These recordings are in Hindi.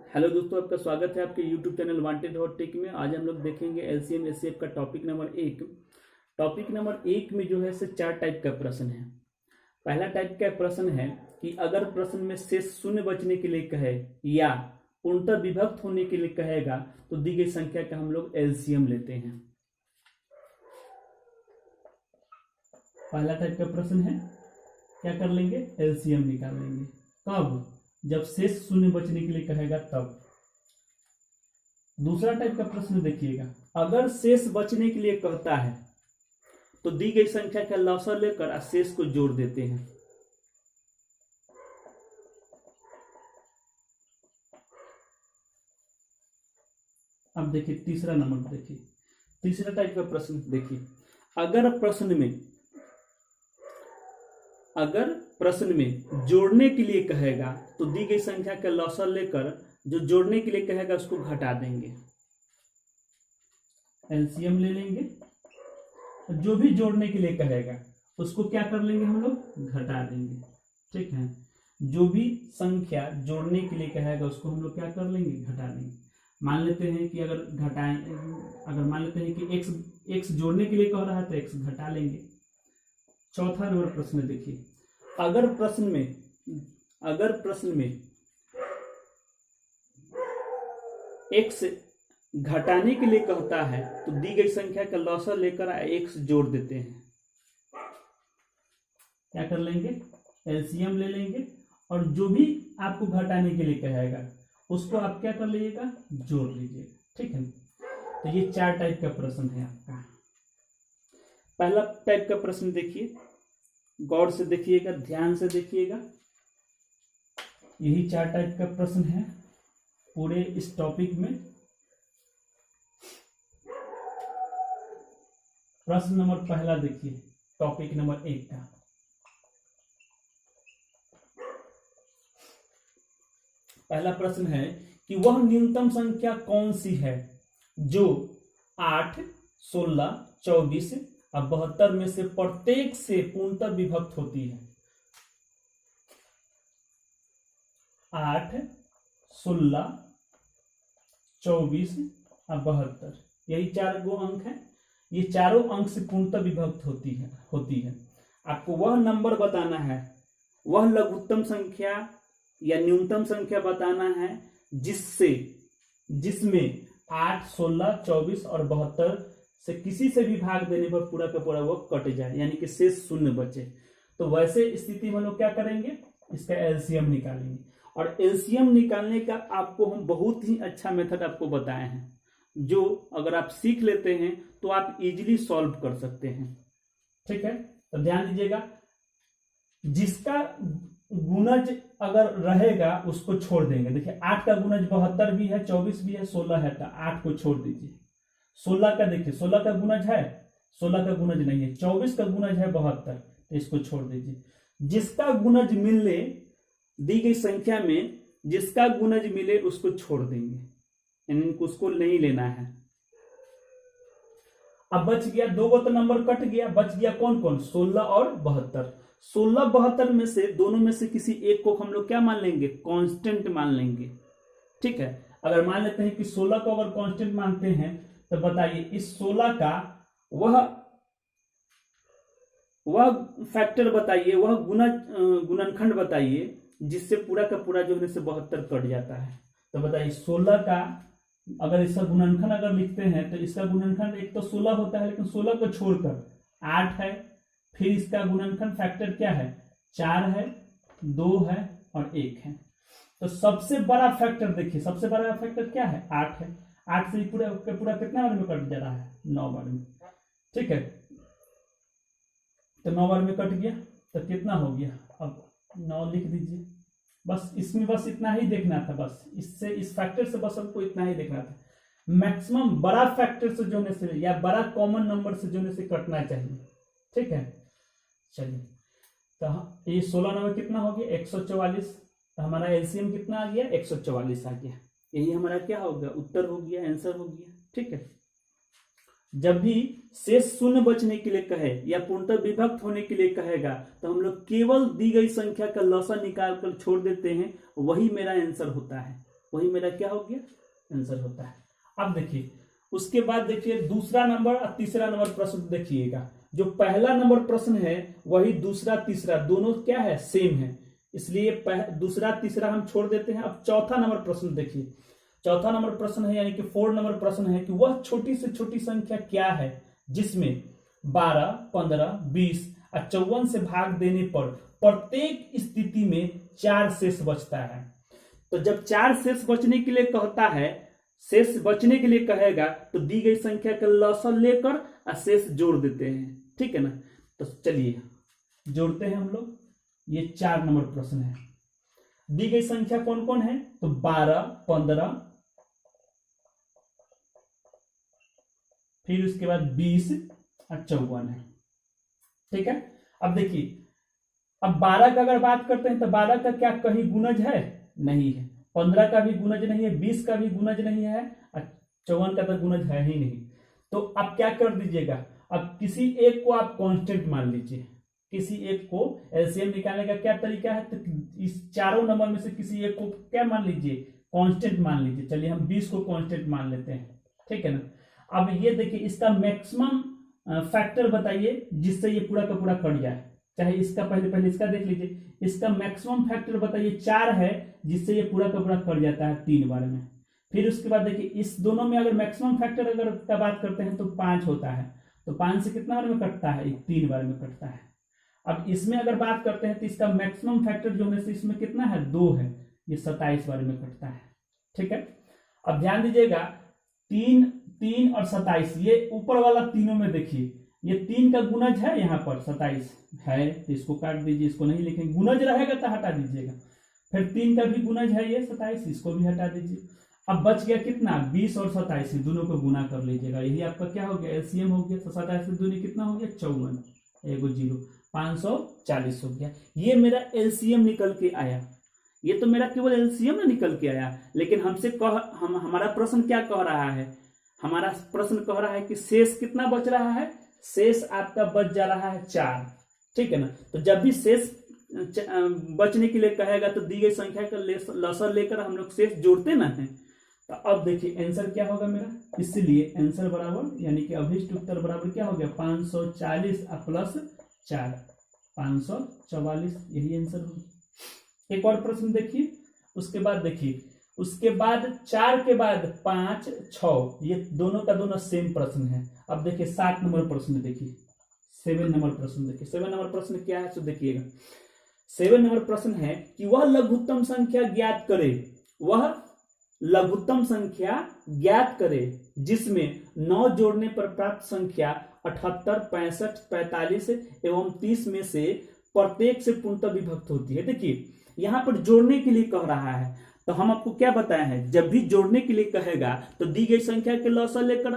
हेलो दोस्तों, आपका स्वागत है आपके YouTube channel wanted hot tech में। आज हम लोग देखेंगे एलसीएम एचसीएफ का टॉपिक नंबर 1। टॉपिक नंबर 1 में जो है से 4 टाइप का प्रश्न है। पहला टाइप का प्रश्न है कि अगर प्रश्न में शेष शून्य बचने के लिए कहे या पूर्णतः विभक्त होने के लिए कहेगा तो दी गई संख्या का हम लोग एलसीएम लेते हैं। पहला टाइप का प्रश्न है, क्या कर लेंगे? एलसीएम निकाल लेंगे। कब? जब शेष शून्य बचने के लिए कहेगा तब। दूसरा टाइप का प्रश्न देखिएगा, अगर शेष बचने के लिए कहता है तो दी गई संख्या का लौसा लेकर शेष को जोड़ देते हैं। अब देखिए तीसरा नंबर, देखिए तीसरा टाइप का प्रश्न देखिए, अगर प्रश्न में जोड़ने के लिए कहेगा तो दी गई संख्या का लौसा लेकर जो जोड़ने के लिए कहेगा उसको घटा देंगे, एलसीएम ले लेंगे। जो भी जोड़ने के लिए कहेगा उसको क्या कर लेंगे हम लोग? घटा देंगे। ठीक है, जो भी संख्या जोड़ने के लिए कहेगा उसको हम लोग क्या कर लेंगे? घटा देंगे। मान लेते हैं कि अगर मान लेते हैं कि x जोड़ने के लिए कह रहा है तो x घटा लेंगे। चौथा नंबर प्रश्न देखिए, अगर प्रश्न में x घटाने के लिए कहता है तो दी गई संख्या का लौसा लेकर x जोड़ देते हैं। क्या कर लेंगे? एलसीएम ले लेंगे और जो भी आपको घटाने के लिए कहेगा उसको आप क्या कर लीजिएगा? जोड़ लीजिएगा। ठीक है, तो ये 4 टाइप का प्रश्न है आपका। पहला टाइप का प्रश्न देखिए, गौर से देखिएगा, ध्यान से देखिएगा। यही 4 टाइप का प्रश्न है पूरे इस टॉपिक में। प्रश्न नंबर पहला देखिए, टॉपिक नंबर 1 का। पहला प्रश्न है कि वह न्यूनतम संख्या कौन सी है जो 8, 16, 24 और 72 में से प्रत्येक से पूर्णतः विभक्त होती है। 8, 16, 24 और 72, यही 4 गो अंक है। ये चारों अंक से पूर्णतः विभक्त होती है। आपको वह नंबर बताना है, वह लघुत्तम संख्या या न्यूनतम संख्या बताना है जिसमें 8, 16, 24 और 72 से किसी से भी भाग देने पर पूरा का पूरा वो कट जाए, यानी कि शेष शून्य बचे। तो वैसे स्थिति में लोग क्या करेंगे? इसका एलसीएम निकालेंगे। और एलसीएम निकालने का आपको हम बहुत ही अच्छा मेथड आपको बताए हैं, जो अगर आप सीख लेते हैं तो आप इजीली सॉल्व कर सकते हैं। ठीक है, तो ध्यान दीजिएगा, जिसका गुणज अगर रहेगा उसको छोड़ देंगे। देखिए 8 का गुणज 72 भी है, 24 भी है, 16 है, तो 8 को छोड़ दीजिए। 16 का देखिए, 16 का गुणज है, 16 का गुणज नहीं है, 24 का गुणज है 72, तो इसको छोड़ दीजिए। जिसका गुणज मिले, दी गई संख्या में जिसका गुणज मिले उसको छोड़ देंगे, यानी उसको नहीं लेना है। अब बच गया 2 गो तो नंबर कट गया, बच गया कौन कौन? 16 और 72। 16, 72 में से दोनों में से किसी एक को हम लोग क्या मान लेंगे? कांस्टेंट मान लेंगे। ठीक है, अगर मान लेते हैं कि 16 को अगर कांस्टेंट मानते हैं तो बताइए इस 16 का वह फैक्टर बताइए, वह गुणनखंड बताइए जिससे पूरा का पूरा जो है से 72 कट जाता है। तो बताइए 16 का अगर इसका गुणनखंड अगर लिखते हैं तो इसका गुणनखंड एक तो 16 होता है, लेकिन 16 को छोड़कर 8 है, फिर इसका गुणनखंड फैक्टर क्या है? 4 है, 2 है और 1 है। तो सबसे बड़ा फैक्टर देखिए, सबसे बड़ा फैक्टर क्या है? 8 है। 8 से पूरा कितना बार में कट जा रहा है? 9 बार में। ठीक है, तो 9 बार में कट गया तो कितना हो गया? अब 9 लिख दीजिए। बस इसमें बस इतना ही देखना था, बस इससे इस फैक्टर से बस हमको इतना ही देखना था। मैक्सिमम बड़ा फैक्टर से जोड़ने से या बड़ा कॉमन नंबर से जोड़ने से कटना चाहिए। ठीक है, चलिए, तो ये 16 नंबर कितना हो गया? 144। तो हमारा एलसीएम कितना आ गया? 144 आ गया। यही हमारा क्या हो गया? उत्तर हो गया, आंसर हो गया। ठीक है, जब भी शेष शून्य बचने के लिए कहे या पूर्णतः विभक्त होने के लिए कहेगा तो हम लोग केवल दी गई संख्या का लौसा निकाल कर छोड़ देते हैं, वही मेरा आंसर होता है। वही मेरा क्या हो गया आंसर होता है। अब देखिए उसके बाद देखिए दूसरा नंबर और तीसरा नंबर प्रश्न देखिएगा। जो पहला नंबर प्रश्न है वही दूसरा तीसरा दोनों क्या है सेम है, इसलिए दूसरा तीसरा हम छोड़ देते हैं। अब चौथा नंबर प्रश्न देखिए, चौथा नंबर प्रश्न है यानी कि 4 नंबर प्रश्न है कि वह छोटी से छोटी संख्या क्या है जिसमें 12, 15, 20 और 54 से भाग देने पर प्रत्येक स्थिति में 4 शेष बचता है। तो जब 4 शेष बचने के लिए कहता है, शेष बचने के लिए कहेगा तो दी गई संख्या का लसागु लेकर और शेष जोड़ देते हैं, ठीक है ना। तो चलिए जोड़ते हैं हम लोग। ये 4 नंबर प्रश्न है। दी गई संख्या कौन कौन है, तो 12, 15, फिर उसके बाद 20 और 54 है, ठीक है। अब देखिए अब 12 का अगर बात करते हैं तो 12 का क्या कहीं गुणज है, नहीं है। 15 का भी गुणज नहीं है, 20 का भी गुणज नहीं है और 54 का तो गुणज है ही नहीं। तो अब क्या कर दीजिएगा, अब किसी एक को आप कांस्टेंट मान लीजिए। किसी एक को एलसीएम निकालने का क्या तरीका है, तो इस चारों नंबर में से किसी एक को क्या मान लीजिए, कांस्टेंट मान लीजिए। चलिए हम 20 को कांस्टेंट मान लेते हैं, ठीक है ना। अब ये देखिए इसका मैक्सिमम फैक्टर बताइए जिससे ये पूरा का पूरा कट जाए। चाहे इसका पहले इसका देख लीजिए, इसका मैक्सिमम फैक्टर बताइए 4 है जिससे ये पूरा का पूरा कट जाता है 3 बार में। फिर उसके बाद देखिए इस दोनों में अगर मैक्सिमम फैक्टर अगर का बात करते हैं तो 5 होता है, तो 5 से कितना बार में कटता है, 3 बार में कटता है। अब इसमें अगर बात करते हैं तो इसका मैक्सिमम फैक्टर जो है इसमें कितना है, 2 है, ये 27 बार में कटता है, ठीक है। अब ध्यान दीजिएगा 3 और 27 ये ऊपर वाला तीनों में देखिए ये 3 का गुणज है, यहाँ पर 27 है तो इसको काट दीजिए, इसको नहीं लिखेंगे, गुणज रहेगा तो हटा दीजिएगा। फिर 3 का भी गुणज है ये 27, इसको भी हटा दीजिए। अब बच गया कितना, 20 और 27, दोनों को गुना कर लीजिएगा, यही आपका क्या हो गया, एलसीएम हो गया। तो 27 दूनी कितना हो गया, 54, एगो 0, 540 हो गया। ये मेरा एलसीएम निकल के आया। ये तो मेरा केवल एलसीएम ना निकल के आया, लेकिन हमसे हमारा प्रश्न क्या कह रहा है, हमारा प्रश्न कह रहा है कि शेष कितना बच रहा है, शेष आपका बच जा रहा है 4, ठीक है ना। तो जब भी शेष बचने के लिए कहेगा तो दी गई संख्या का लसागु लेकर हम लोग शेष जोड़ते ना हैं। तो अब देखिए आंसर क्या होगा मेरा, इसलिए आंसर बराबर यानी कि अभिष्ट उत्तर बराबर क्या हो गया, 540 प्लस 4, 544, यही आंसर होगा। एक और प्रश्न देखिए, उसके बाद देखिए उसके बाद 4 के बाद 5, 6, ये दोनों का दोनों सेम प्रश्न है। अब देखिए 7 नंबर प्रश्न देखिए, 7 नंबर प्रश्न देखिए। 7 नंबर प्रश्न क्या है तो देखिएगा, 7 नंबर प्रश्न है कि वह लघुत्तम संख्या ज्ञात करे, वह लघुत्तम संख्या ज्ञात करे जिसमें 9 जोड़ने पर प्राप्त संख्या 78, 65, 45 एवं 30 में से प्रत्येक से पूर्णतः विभक्त होती है। देखिए यहां पर जोड़ने के लिए कह रहा है, तो हम आपको क्या बताए हैं, जब भी जोड़ने के लिए कहेगा तो दी गई संख्या के लसागु लेकर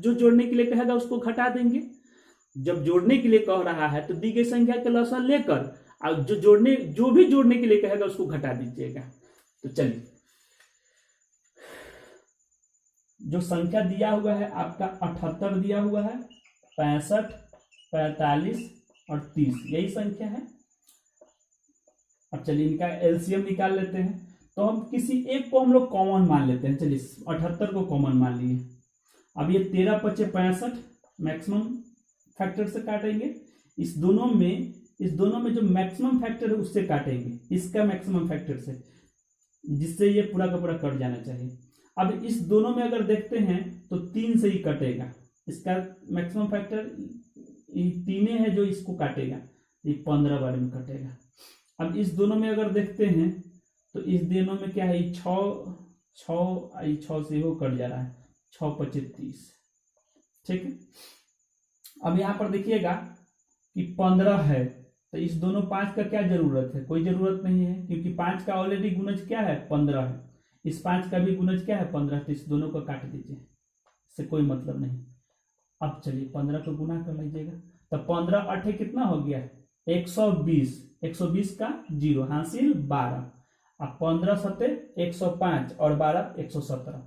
जो जोड़ने के लिए कहेगा उसको घटा देंगे। जब जोड़ने के लिए कह रहा है तो दी गई संख्या के लसागु लेकर और जो भी जोड़ने के लिए कहेगा उसको घटा दीजिएगा। तो चलिए जो संख्या दिया हुआ है आपका 78 दिया हुआ है, 65, 45 और 30 यही संख्या है। अब चलिए इनका एलसीएम निकाल लेते हैं। तो हम किसी एक को हम लोग कॉमन मान लेते हैं। चलिए 78 को कॉमन मान लिए। अब ये 13 × 5 = 65 मैक्सिमम फैक्टर से काटेंगे। इस दोनों में जो मैक्सिमम फैक्टर है उससे काटेंगे, इसका मैक्सिमम फैक्टर से, जिससे ये पूरा का पूरा कट जाना चाहिए। अब इस दोनों में अगर देखते हैं तो 3 से ही कटेगा, इसका मैक्सिमम फैक्टर 3 है जो इसको काटेगा, ये 15 बार में कटेगा। अब इस दोनों में अगर देखते हैं तो इस दोनों में क्या है, 6 से हो कट जा रहा है, 6 × 25 = 30, ठीक है। अब यहाँ पर देखिएगा कि 15 है तो इस दोनों 5 का क्या जरूरत है, कोई जरूरत नहीं है, क्योंकि 5 का ऑलरेडी गुणज क्या है, 15 है। इस 5 का भी गुणज क्या है, 15, तो इस दोनों को काट दीजिए, इससे कोई मतलब नहीं। अब चलिए 15 को गुना कर लीजिएगा, तो 15 × 8 कितना हो गया, 120, 120 का 0 हासिल 12, अब 15 × 7 = 105 और 12 = 117।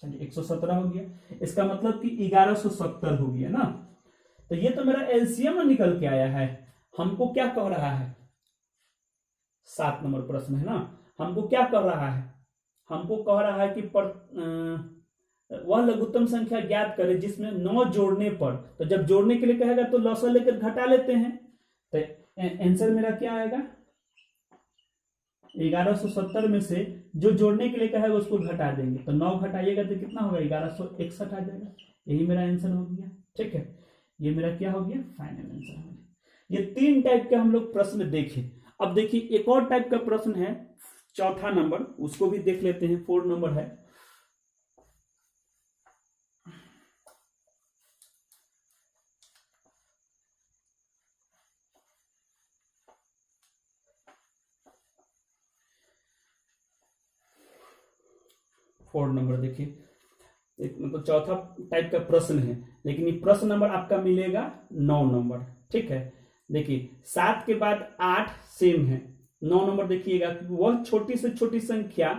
चलिए 117 हो गया, इसका मतलब कि 1170 हो गया ना। तो ये तो मेरा एलसीएम निकल के आया है। हमको क्या कह रहा है, 7 नंबर प्रश्न है ना, हमको क्या कर रहा है, हमको कह रहा है कि वह लघुत्तम संख्या ज्ञात करे जिसमें 9 जोड़ने पर, तो जब जोड़ने के लिए कहेगा तो लॉसर लेकर घटा लेते हैं, तो आंसर मेरा क्या आएगा 1170 में से जो जोड़ने के लिए कहेगा उसको घटा देंगे, तो 9 घटाइएगा तो कितना होगा 1161 आ जाएगा। यही मेरा आंसर हो गया। ठीक है, ये मेरा क्या हो गया फाइनल आंसर हो गया। ये 3 टाइप के हम लोग प्रश्न देखे। अब देखिए एक और टाइप का प्रश्न है, चौथा नंबर, उसको भी देख लेते हैं। 4 नंबर है, देखिए मतलब चौथा टाइप का प्रश्न है, लेकिन ये प्रश्न नंबर आपका मिलेगा 9 नंबर। ठीक है, देखिए 7 के बाद 8 सेम है। 9 नंबर देखिएगा, वह छोटी से छोटी संख्या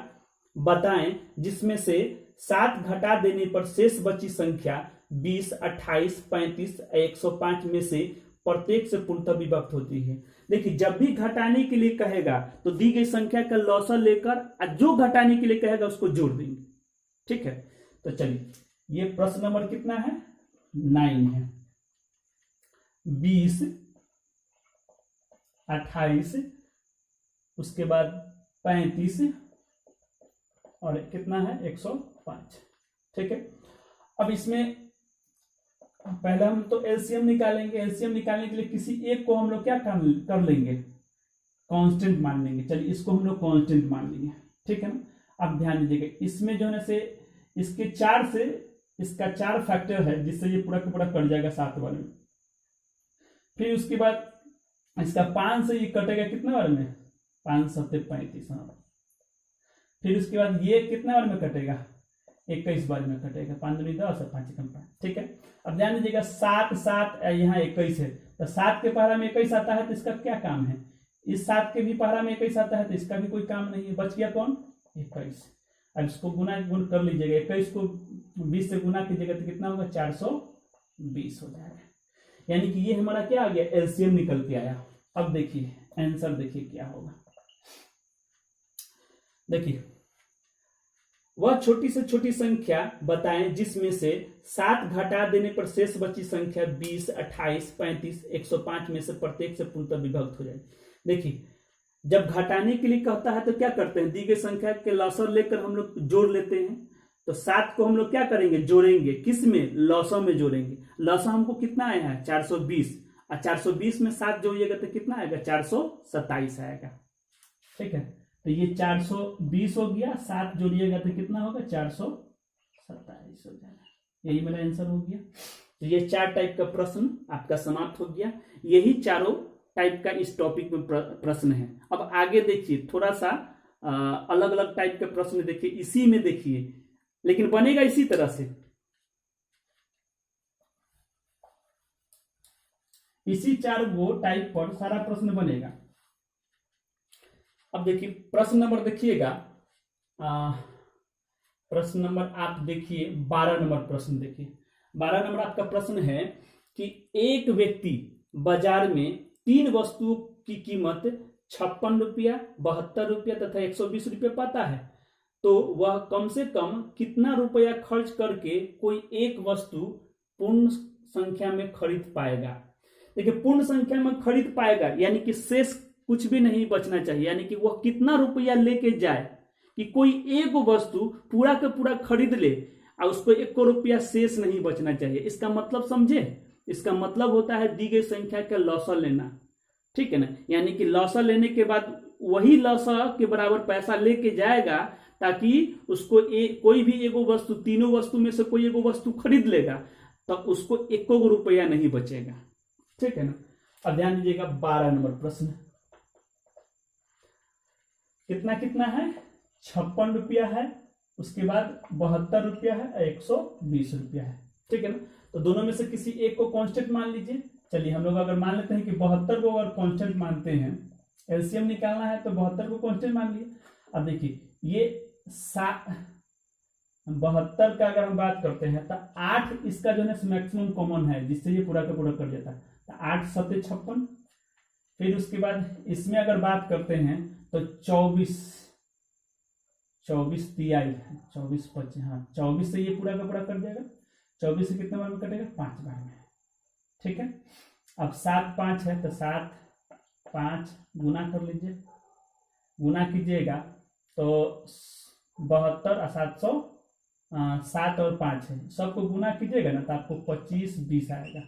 बताएं जिसमें से 7 घटा देने पर शेष बची संख्या 20, 28, 35, 105 में से प्रत्येक से पूर्णतः विभक्त होती है। देखिए जब भी घटाने के लिए कहेगा तो दी गई संख्या का लॉसर लेकर जो घटाने के लिए कहेगा उसको जोड़ देंगे। ठीक है, तो चलिए ये प्रश्न नंबर कितना है 9 है। 20, 28, उसके बाद 35 और कितना है 105। ठीक है, अब इसमें पहले हम तो एलसीएम निकालेंगे। एलसीएम निकालने के लिए किसी एक को हम लोग क्या कर लेंगे कांस्टेंट मान लेंगे। चलिए इसको हम लोग कांस्टेंट मान लेंगे। ठीक है ना, अब ध्यान दीजिएगा इसमें जो है से इसके 4 से इसका 4 फैक्टर है जिससे ये पूरा का पूरा कट जाएगा 7 वाले में। फिर उसके बाद इसका 5 से ये कटेगा कितना वाले में 5 7 35। फिर उसके बाद ये कितना बार में कटेगा 21 बार में कटेगा। 5 दूनी 10 और 5 कम 5। ठीक है, अब ध्यान दीजिएगा 7 7 यहाँ 21 है, तो 7 के पहरा में 21 आता है तो इसका क्या काम है। इस 7 के भी पहरा में 21 आता है तो इसका भी कोई काम नहीं है। बच गया कौन 21। अब इसको गुण कर लीजिएगा, 21 को 20 से गुना कीजिएगा तो कितना होगा 420 हो जाएगा। यानी कि ये हमारा क्या आ गया एलसीएम निकल के आया। अब देखिए आंसर देखिए क्या होगा। देखिए वह छोटी से छोटी संख्या बताएं जिसमें से 7 घटा देने पर शेष बची संख्या 20, 28, 35, 105 में से प्रत्येक से पूर्णतः विभक्त हो जाए। देखिए जब घटाने के लिए कहता है तो क्या करते हैं दी गई संख्या के लॉसर लेकर हम लोग जोड़ लेते हैं। तो 7 को हम लोग क्या करेंगे जोड़ेंगे, किस में लॉसर में जोड़ेंगे। लॉसर हमको कितना आया है 420 और 420 में 7 जोड़िएगा तो कितना आएगा 427 आएगा। ठीक है, तो ये 420 हो गया, 7 जोड़िएगा तो कितना होगा 427 हो जाएगा। यही मेरा आंसर हो गया। तो ये 4 टाइप का प्रश्न आपका समाप्त हो गया। यही चारों टाइप का इस टॉपिक में प्रश्न है। अब आगे देखिए थोड़ा सा अलग अलग टाइप के प्रश्न देखिए, इसी में देखिए, लेकिन बनेगा इसी तरह से, इसी 4 वो टाइप पर सारा प्रश्न बनेगा। अब देखिए प्रश्न नंबर देखिएगा, प्रश्न नंबर आप देखिए 12 नंबर प्रश्न देखिए। 12 नंबर आपका प्रश्न है कि एक व्यक्ति बाजार में 3 वस्तुओं की कीमत 56 रुपया, 72 रुपया तथा 120 रुपया पाता है, तो वह कम से कम कितना रुपया खर्च करके कोई एक वस्तु पूर्ण संख्या में खरीद पाएगा। देखिए पूर्ण संख्या में खरीद पाएगा यानी कि शेष कुछ भी नहीं बचना चाहिए, यानी कि वह कितना रुपया लेके जाए कि कोई एक वस्तु पूरा का पूरा खरीद ले और उसको 1 रुपया शेष नहीं बचना चाहिए। इसका मतलब समझे, इसका मतलब होता है दी गई संख्या का लॉसर लेना। ठीक है ना, यानी कि लॉसर लेने के बाद वही लॉसर के बराबर पैसा लेके जाएगा ताकि उसको कोई भी एगो वस्तु, तीनों वस्तु में से कोई एगो वस्तु खरीद लेगा तो उसको 1 रुपया नहीं बचेगा। ठीक है ना, अब ध्यान दीजिएगा 12 नंबर प्रश्न कितना कितना है 56 रुपया है, उसके बाद 72 रुपया है, 120 रुपया है। ठीक है ना, तो दोनों में से किसी एक को कांस्टेंट मान लीजिए। चलिए हम लोग अगर मान लेते हैं कि 72 को अगर कांस्टेंट मानते हैं, एलसीएम निकालना है तो 72 को कांस्टेंट मान लिए। अब देखिए ये 72 का अगर हम बात करते हैं तो 8 इसका जो है मैक्सिमम कॉमन है जिससे ये पूरा का पूरा कर जाता है, तो 8 7 56। फिर उसके बाद इसमें अगर बात करते हैं तो 24 24 तिहाई है, 24 25, हाँ 24 से ये पूरा का पूरा कट जाएगा, 24 से कितने बार में कटेगा, 5 बार में। ठीक है, अब 7 5 है तो 7 5 गुना कर लीजिए, गुना कीजिएगा तो 72 और 700, 7 और 5 है, सबको गुना कीजिएगा ना तो आपको 25 20 आएगा।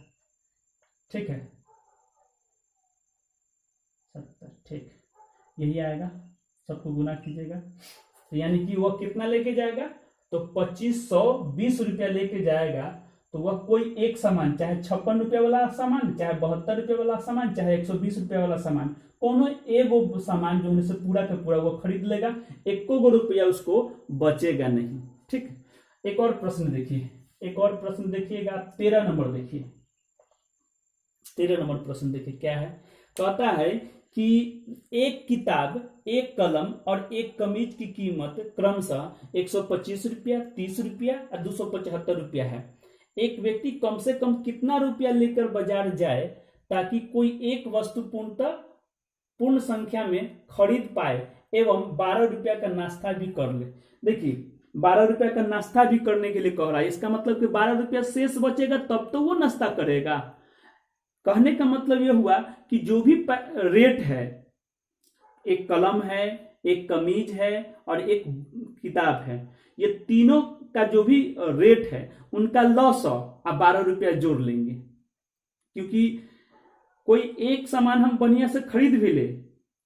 ठीक है, 70, ठीक यही आएगा, सबको गुना कीजिएगा तो यानी कि वह कितना लेके जाएगा, तो 2520 रुपया लेके जाएगा। तो वह कोई एक सामान, चाहे 56 रुपया वाला सामान, चाहे 72 रुपये वाला सामान, चाहे 120 रुपया वाला सामान, कोनो एगो सामान जो है पूरा का पूरा वो खरीद लेगा, एको गो रुपया उसको बचेगा नहीं। ठीक, एक और प्रश्न देखिए, एक और प्रश्न देखिएगा, 13 नंबर देखिए, 13 नंबर प्रश्न देखिए क्या है। कहता है कि एक किताब, एक कलम और एक कमीज की कीमत क्रमशः 125 रुपया, 30 रुपया और 275 रुपया है। एक व्यक्ति कम से कम कितना रुपया लेकर बाजार जाए ताकि कोई एक वस्तु पूर्ण संख्या में खरीद पाए एवं 12 रुपया का नाश्ता भी कर ले। देखिए 12 रुपया का नाश्ता भी करने के लिए कह रहा है, इसका मतलब कि 12 रुपया शेष बचेगा तब तो वो नाश्ता करेगा। कहने का मतलब यह हुआ कि जो भी रेट है, एक कलम है, एक कमीज है और एक किताब है, ये तीनों का जो भी रेट है उनका लॉस आप 12 रुपया जोड़ लेंगे, क्योंकि कोई एक सामान हम बढ़िया से खरीद भी ले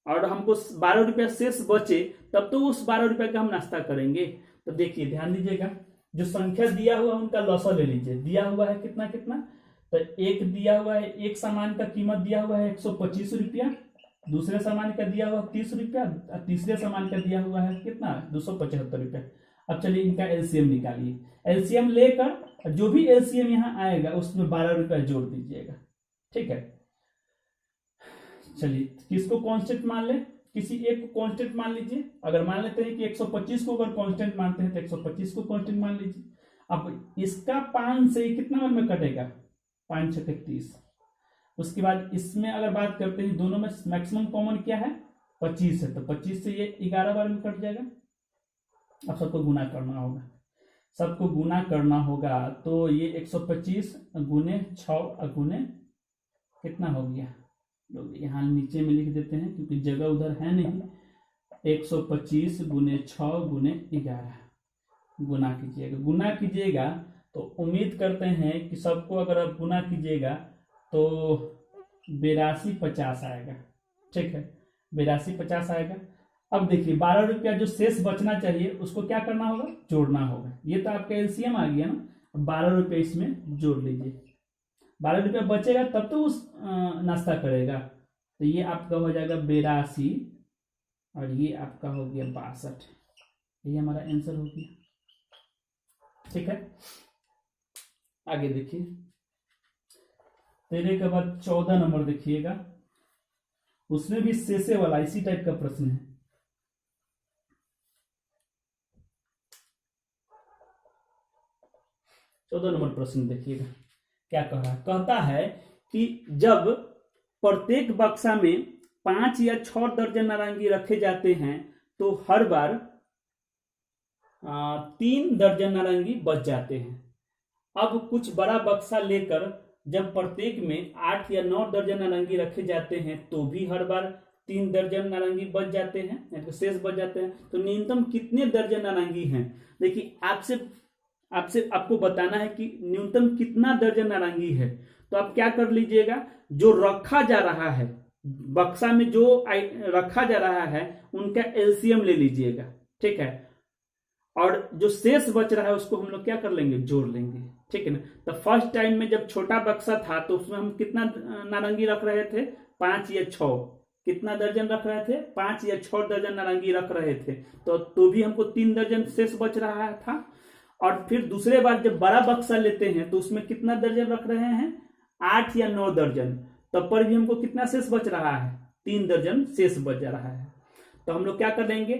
और हमको 12 रुपया शेष बचे तब तो उस 12 रुपया का हम नाश्ता करेंगे। तो देखिए ध्यान दीजिएगा, जो संख्या दिया हुआ उनका लॉस ले लीजिए। दिया हुआ है कितना कितना, तो एक दिया हुआ है, एक सामान का कीमत दिया हुआ है 125 रुपया, दूसरे सामान का दिया हुआ 30 रुपया, तीसरे सामान का दिया हुआ है कितना 275 रुपया। अब चलिए इनका एलसीएम निकालिए, एलसीएम लेकर जो भी एलसीएम यहाँ आएगा उसमें 12 रुपया जोड़ दीजिएगा। ठीक है, चलिए किसको कांस्टेंट मान ले, किसी एक को कांस्टेंट मान लीजिए। अगर मान लेते हैं कि 125 को अगर कांस्टेंट मानते हैं तो 125 को कांस्टेंट मान लीजिए। अब इसका 5 से कितना बार में कटेगा, 5 6 30। उसके बाद इसमें अगर बात करते हैं दोनों में मैक्सिमम कॉमन क्या है, 25 है, तो 25 से ये 11 बार में कट जाएगा। अब सबको गुना करना होगा, सबको गुना करना होगा, तो ये 125 गुने 6 गुने कितना हो गया, लोग यहाँ नीचे में लिख देते हैं क्योंकि जगह उधर है नहीं। 125 गुने 6 गुने 11 गुना कीजिएगा, गुना कीजिएगा तो उम्मीद करते हैं कि सबको अगर आप गुना कीजिएगा तो 8250 आएगा। ठीक है, 8250 आएगा। अब देखिए 12 रुपया जो शेष बचना चाहिए उसको क्या करना होगा, जोड़ना होगा। ये तो आपका एलसीएम आ गया ना, 12 रुपये इसमें जोड़ लीजिए, 12 रुपया बचेगा तब तो उस नाश्ता करेगा। तो ये आपका हो जाएगा 82 और ये आपका हो गया 62, ये हमारा आंसर हो गया। ठीक है, आगे देखिए 13 के बाद 14 नंबर देखिएगा, उसमें भी शेषे वाला इसी टाइप का प्रश्न है। चौदह नंबर प्रश्न देखिएगा क्या कह रहा है। कहता है कि जब प्रत्येक बक्सा में 5 या 6 दर्जन नारंगी रखे जाते हैं तो हर बार 3 दर्जन नारंगी बच जाते हैं। अब कुछ बड़ा बक्सा लेकर जब प्रत्येक में 8 या 9 दर्जन नारंगी रखे जाते हैं तो भी हर बार 3 दर्जन नारंगी बच जाते हैं, तो शेष बच जाते हैं। तो न्यूनतम कितने दर्जन नारंगी हैं, देखिए आपको बताना है कि न्यूनतम कितना दर्जन नारंगी है। तो आप क्या कर लीजिएगा, जो रखा जा रहा है बक्सा में, जो रखा जा रहा है उनका एलसीएम ले लीजिएगा। ठीक है, और जो शेष बच रहा है उसको हम लोग क्या कर लेंगे, जोड़ लेंगे। ठीक है ना। तो फर्स्ट टाइम में जब छोटा बक्सा था तो उसमें हम कितना नारंगी रख रहे थे, 5 या 6, कितना दर्जन रख रहे थे, 5 या 6 दर्जन नारंगी रख रहे थे। तो भी हमको 3 दर्जन शेष बच रहा था। और फिर दूसरे बार जब बड़ा बक्सा लेते हैं तो उसमें कितना दर्जन रख रहे हैं, 8 या 9 दर्जन, तब पर भी हमको कितना शेष बच रहा है, 3 दर्जन शेष बच रहा है। तो हम लोग क्या कर देंगे,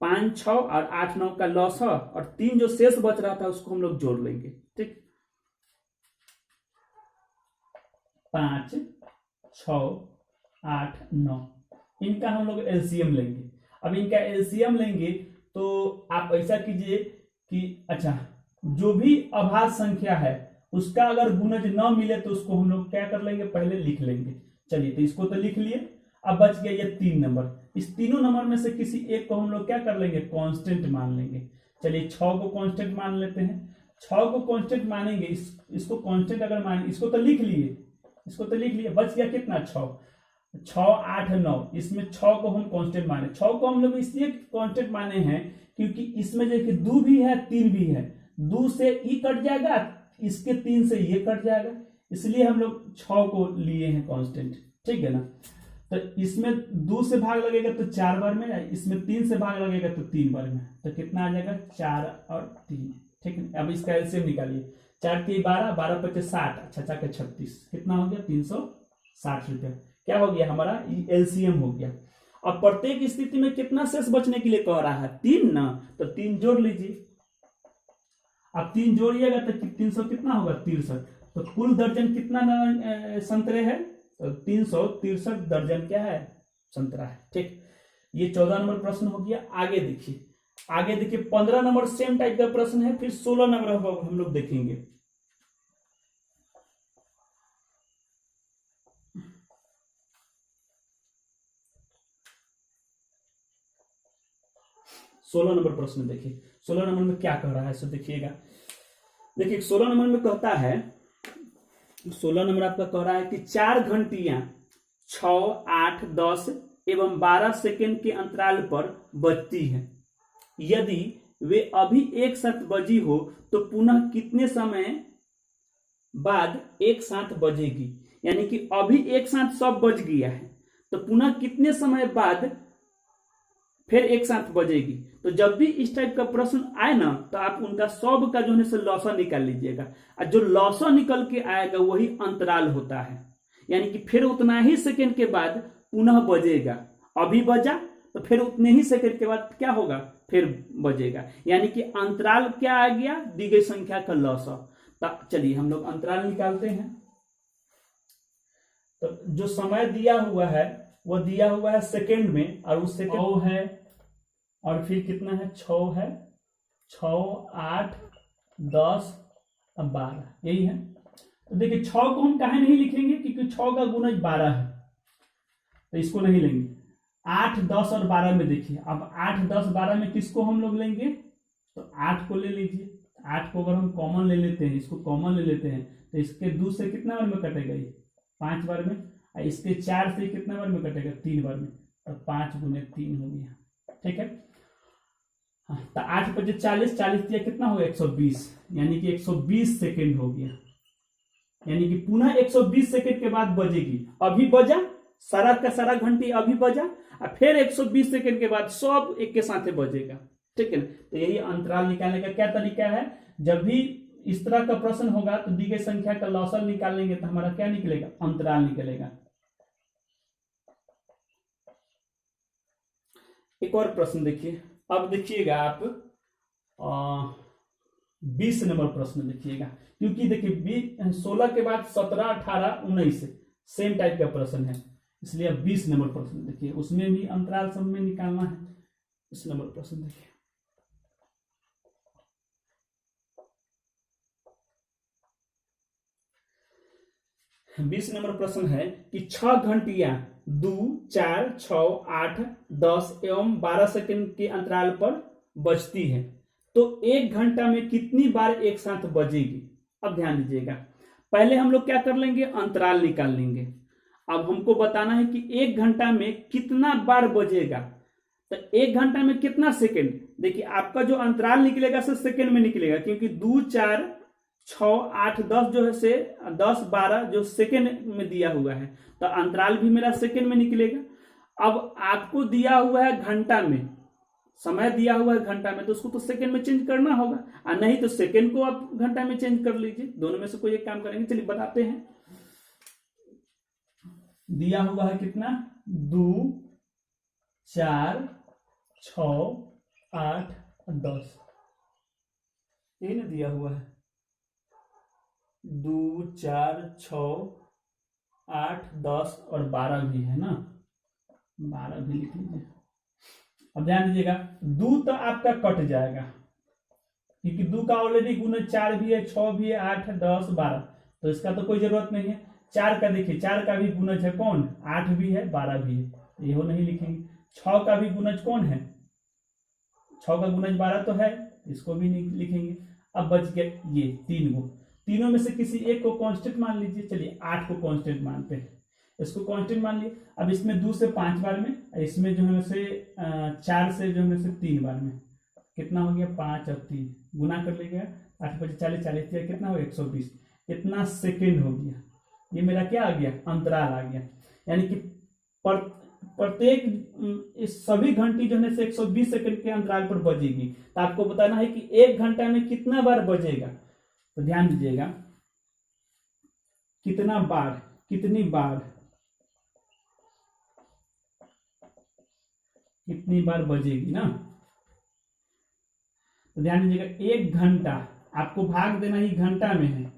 5 6 और 8 9 का लॉस है और 3 जो शेष बच रहा था उसको हम लोग जोड़ लेंगे। ठीक, 5 6 8 9 इनका हम लोग एलसीएम लेंगे। अब इनका एलसीएम लेंगे तो आप ऐसा कीजिए कि अच्छा जो भी अभाज्य संख्या है उसका अगर गुणज न मिले तो उसको हम लोग क्या कर लेंगे, पहले लिख लेंगे। चलिए तो इसको तो लिख लिए। अब बच गया ये 3 नंबर। इस तीनों नंबर में से किसी एक को हम लोग क्या कर लेंगे, कांस्टेंट मान लेंगे। चलिए 6 को कांस्टेंट मान लेते हैं। 6 को कांस्टेंट मानेंगे, इसको कांस्टेंट अगर माने, इसको तो लिख लिए, इसको तो लिख लिए। बच गया कितना, 6, 6, 8, 9। इसमें 6 को हम कांस्टेंट माने। 6 को हम लोग इसलिए कांस्टेंट माने हैं क्योंकि इसमें देखिए 2 भी है 3 भी है। 2 से ई कट जाएगा, इसके 3 से ये कट जाएगा, इसलिए हम लोग 6 को लिए हैं कांस्टेंट। ठीक है ना। तो इसमें 2 से भाग लगेगा तो 4 बार में, इसमें 3 से भाग लगेगा तो 3 बार में। तो कितना आ जाएगा, 4 और 3। ठीक है। अब इसका एलसीएम निकालिए। 4 3 12, 12 5 60, अच्छा के 36, कितना हो गया, 360 रुपया। क्या हो गया हमारा, एलसीएम हो गया। अब प्रत्येक स्थिति में कितना शेष बचने के लिए कह रहा है, 3 ना, तो 3 जोड़ लीजिए। अब 3 जोड़िएगा तो 300 कितना होगा, 63। तो कुल दर्जन कितना संतरे है, तो 363 दर्जन क्या है, संतरा है। ठीक, ये 14 नंबर प्रश्न हो गया। आगे देखिए, आगे देखिए 15 नंबर सेम टाइप का प्रश्न है, फिर 16 नंबर हम लोग देखेंगे। सोलह नंबर प्रश्न देखिए। 16 नंबर में क्या कह रहा है, सो देखिएगा। देखिए 16 नंबर में कहता है, 16 नंबर आपका कह रहा है कि 4 घंटियां 6, 8, 10 एवं 12 सेकेंड के अंतराल पर बजती है। यदि वे अभी एक साथ बजी हो तो पुनः कितने समय बाद एक साथ बजेगी। यानी कि अभी एक साथ सब बज गया है तो पुनः कितने समय बाद फिर एक साथ बजेगी। तो जब भी इस टाइप का प्रश्न आए ना तो आप उनका सब का जो है से लौसा निकाल लीजिएगा, और जो लौसा निकल के आएगा वही अंतराल होता है। यानी कि फिर उतना ही सेकंड के बाद पुनः बजेगा। अभी बजा तो फिर उतने ही सेकंड के बाद क्या होगा, फिर बजेगा। यानी कि अंतराल क्या आ गया, दी गई संख्या का लौसा। तो चलिए हम लोग अंतराल निकालते हैं। तो जो समय दिया हुआ है वो दिया हुआ है सेकंड में, और उस सेकंड 6 है, और फिर कितना है, 6 है, 6, 8, 10 और 12, यही है। तो देखिए 6 को हम कहे नहीं लिखेंगे क्योंकि 6 का गुणज 12 है, तो इसको नहीं लेंगे। 8, 10 और 12 में देखिए, अब 8, 10, 12 में किसको हम लोग लेंगे, तो 8 को ले लीजिए। 8 को अगर हम कॉमन ले लेते हैं, इसको कॉमन ले लेते हैं, तो इसके 2 से कितना बार में कटेगा, ये 5 बार में, और इसके 4 से कितना बार में कटेगा, 3 बार में। तो 5 गुने 3 हो गया। ठीक है। हाँ, तो 8 × 5 = 40, 40 दिया कितना हो गया, 120, यानी कि 120 सेकेंड हो गया। यानी कि पुनः 120 सेकेंड के बाद बजेगी। अभी बजा, सारा का सारा घंटी अभी बजा, और फिर 120 सेकेंड के बाद सब एक के साथ बजेगा। ठीक है ना। तो यही अंतराल निकालने का क्या तरीका है, जब भी इस तरह का प्रश्न होगा तो दी गई संख्या का लौसल निकालेंगे तो हमारा क्या निकलेगा, अंतराल निकलेगा। एक और प्रश्न देखिए। अब देखिएगा आप 20 नंबर प्रश्न देखिएगा, क्योंकि देखिए 16 के बाद 17, 18, 19 सेम टाइप का प्रश्न है, इसलिए अब 20 नंबर प्रश्न देखिए, उसमें भी अंतराल सब में निकालना है। इस नंबर प्रश्न देखिए, बीस नंबर प्रश्न है कि 6 घंटियां 2, 4, 6, 8, 10 एवं 12 सेकंड के अंतराल पर बजती है, तो 1 घंटा में कितनी बार एक साथ बजेगी। अब ध्यान दीजिएगा, पहले हम लोग क्या कर लेंगे, अंतराल निकाल लेंगे। अब हमको बताना है कि 1 घंटा में कितना बार बजेगा। तो 1 घंटा में कितना सेकंड, देखिए आपका जो अंतराल निकलेगा से सेकंड में निकलेगा, क्योंकि 2, 4, 6, 8, 10 जो है से 10, 12 जो सेकंड में दिया हुआ है, तो अंतराल भी मेरा सेकंड में निकलेगा। अब आपको दिया हुआ है घंटा में, समय दिया हुआ है घंटा में, तो उसको तो सेकंड में चेंज करना होगा, और नहीं तो सेकंड को आप घंटा में चेंज कर लीजिए। दोनों में से कोई एक काम करेंगे। चलिए बताते हैं। दिया हुआ है कितना, 2, 4, 6, 8, 10, यही ना दिया हुआ है। 2, 4, 6, 8, 10 और 12 भी है ना, 12 भी लिख लीजिए। अब ध्यान दीजिएगा, 2 तो आपका कट जाएगा क्योंकि 2 का ऑलरेडी गुणज 4 भी है, 6 भी है, 8 है, 10, 12, तो इसका तो कोई जरूरत नहीं है। 4 का देखिए, 4 का भी गुणज है कौन, 8 भी है, 12 भी है, ये नहीं लिखेंगे। 6 का भी गुणज कौन है, 6 का गुणज 12 तो है, इसको भी नहीं लिखेंगे। अब बच गए ये 3 गो, तीनों में से किसी एक को कांस्टेंट मान लीजिए। चलिए 8 को कांस्टेंट मानते हैं, इसको कांस्टेंट मान लिए। अब इसमें 2 से 5 बार में, इसमें जो है से 4 से जो है से 3 बार में, कितना हो गया 5 और 3 गुना कर लीजिएगा, 8 × 5 = 40, 40 कितना हो 120, इतना सेकेंड हो गया। ये मेरा क्या आ गया, अंतराल आ गया। यानी कि प्रत्येक इस सभी घंटी जो है से 120 सेकंड के अंतराल पर बजेगी। तो आपको बताना है कि 1 घंटा में कितना बार बजेगा। तो ध्यान दीजिएगा, कितना बार, कितनी बार, कितनी बार बजेगी ना। तो ध्यान दीजिएगा, 1 घंटा आपको भाग देना ही घंटा में है,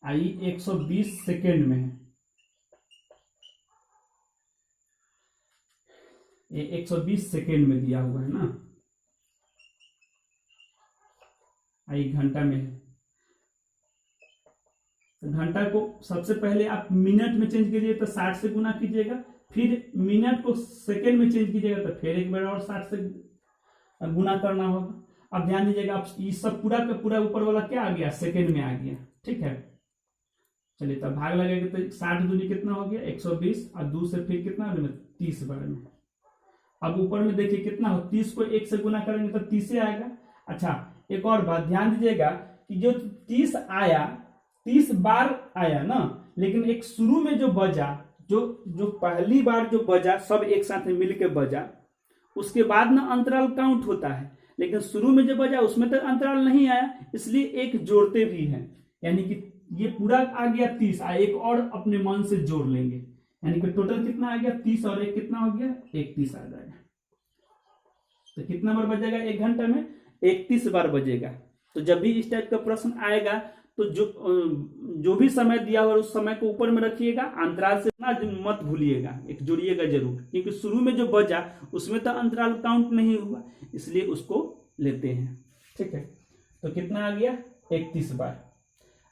आई 120 सेकेंड में है। ये 120 सेकेंड में दिया हुआ है ना, आई घंटा में है। तो घंटा को सबसे पहले आप मिनट में चेंज कीजिए तो 60 से गुना कीजिएगा, फिर मिनट को सेकेंड में चेंज कीजिएगा तो फिर एक बार और 60 से गुना करना होगा। अब ध्यान दीजिएगा, आप ये सब पूरा का पूरा ऊपर वाला क्या आ गया, सेकेंड में आ गया, ठीक है। चलिए तब भाग लगेगा तो 60 दूनी कितना हो गया 120, और 2 से फिर कितना 30 बार में। अब ऊपर में देखिए कितना हो, 30 को 1 से गुना करेंगे तो 30 आएगा। अच्छा एक और बात ध्यान दीजिएगा कि जो 30 आया, 30 बार आया ना, लेकिन एक शुरू में जो बजा, जो पहली बार जो बजा सब एक साथ में मिलकर बजा, उसके बाद ना अंतराल काउंट होता है, लेकिन शुरू में जो बजा उसमें तो अंतराल नहीं आया, इसलिए एक जोड़ते भी हैं। यानी कि ये पूरा आ गया 30, एक और अपने मन से जोड़ लेंगे, यानी कि टोटल कितना आ गया 30 और एक कितना हो गया 31 आ जाएगा। तो कितना बार बजेगा 1 घंटा में, 31 बार बजेगा। तो जब भी इस टाइप का प्रश्न आएगा तो जो भी समय दिया हुआ उस समय को ऊपर में रखिएगा, अंतराल से ना मत भूलिएगा, एक जोड़िएगा जरूर, क्योंकि शुरू में जो बजा उसमें तो अंतराल काउंट नहीं हुआ, इसलिए उसको लेते हैं, ठीक है। तो कितना आ गया 31 बार।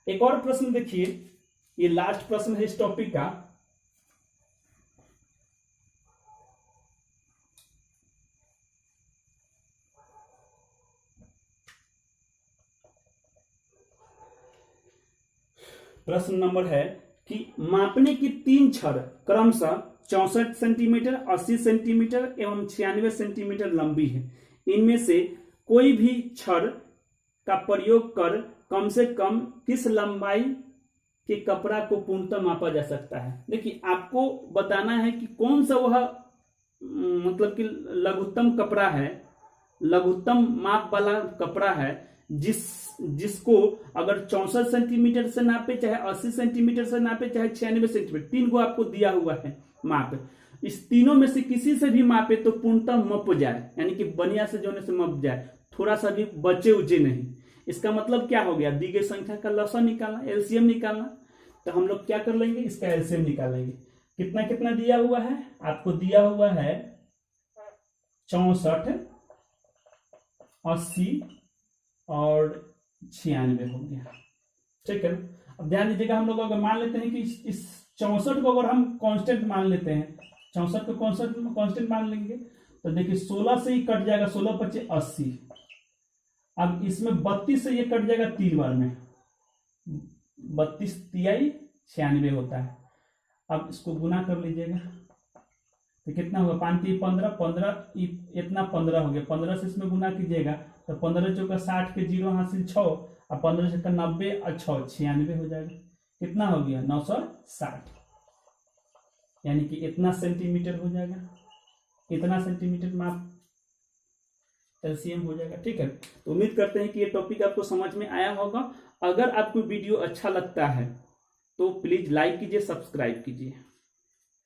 एक और प्रश्न देखिए, ये लास्ट प्रश्न है इस टॉपिक का। प्रश्न नंबर है कि मापने की 3 छड़ क्रमशः 64 सेंटीमीटर, 80 सेंटीमीटर एवं 96 सेंटीमीटर लंबी है। इनमें से कोई भी छड़ का प्रयोग कर कम से कम किस लंबाई के कपड़ा को पूर्णतः मापा जा सकता है। देखिए आपको बताना है कि कौन सा वह मतलब कि लघुत्तम कपड़ा है, लघुत्तम माप वाला कपड़ा है, जिसको अगर 64 सेंटीमीटर से नापे, चाहे 80 सेंटीमीटर से नापे, चाहे 96 सेंटीमीटर, 3 को आपको दिया हुआ है माप, इस तीनों में से किसी से भी मापे तो पूर्णतः मप जाए, यानी कि बढ़िया से जोने से मप जाए, थोड़ा सा भी बचे उचे नहीं। इसका मतलब क्या हो गया, दी गई संख्या का लसा निकालना, एलसीएम निकालना। तो हम लोग क्या कर लेंगे, इसका एलसीएम निकालेंगे। कितना कितना दिया हुआ है, आपको दिया हुआ है 64, 80 और 96 हो गया, ठीक है। अब ध्यान दीजिएगा, हम लोग अगर मान लेते हैं कि इस 64 को अगर हम कांस्टेंट मान लेते हैं, 64 को कांस्टेंट मान लेंगे तो देखिए 16 से ही कट जाएगा, 16 × 25 = 80। अब इसमें 32 से ये कट जाएगा 3 बार में, 32 तिहाई 96 होता है। अब इसको गुना कर लीजिएगा तो कितना होगा, 5 × 3 = 15, 15 इतना 15 हो गया, 15 से इसमें गुना कीजिएगा तो 15 × 4 = 60 के 0 हासिल 6, और 15 से 90 और 6 96 हो जाएगा। कितना हो गया 960, यानी कि इतना सेंटीमीटर हो जाएगा, इतना सेंटीमीटर माप एलसीएम हो जाएगा, ठीक है। तो उम्मीद करते हैं कि ये टॉपिक आपको समझ में आया होगा। अगर आपको वीडियो अच्छा लगता है तो प्लीज लाइक कीजिए, सब्सक्राइब कीजिए।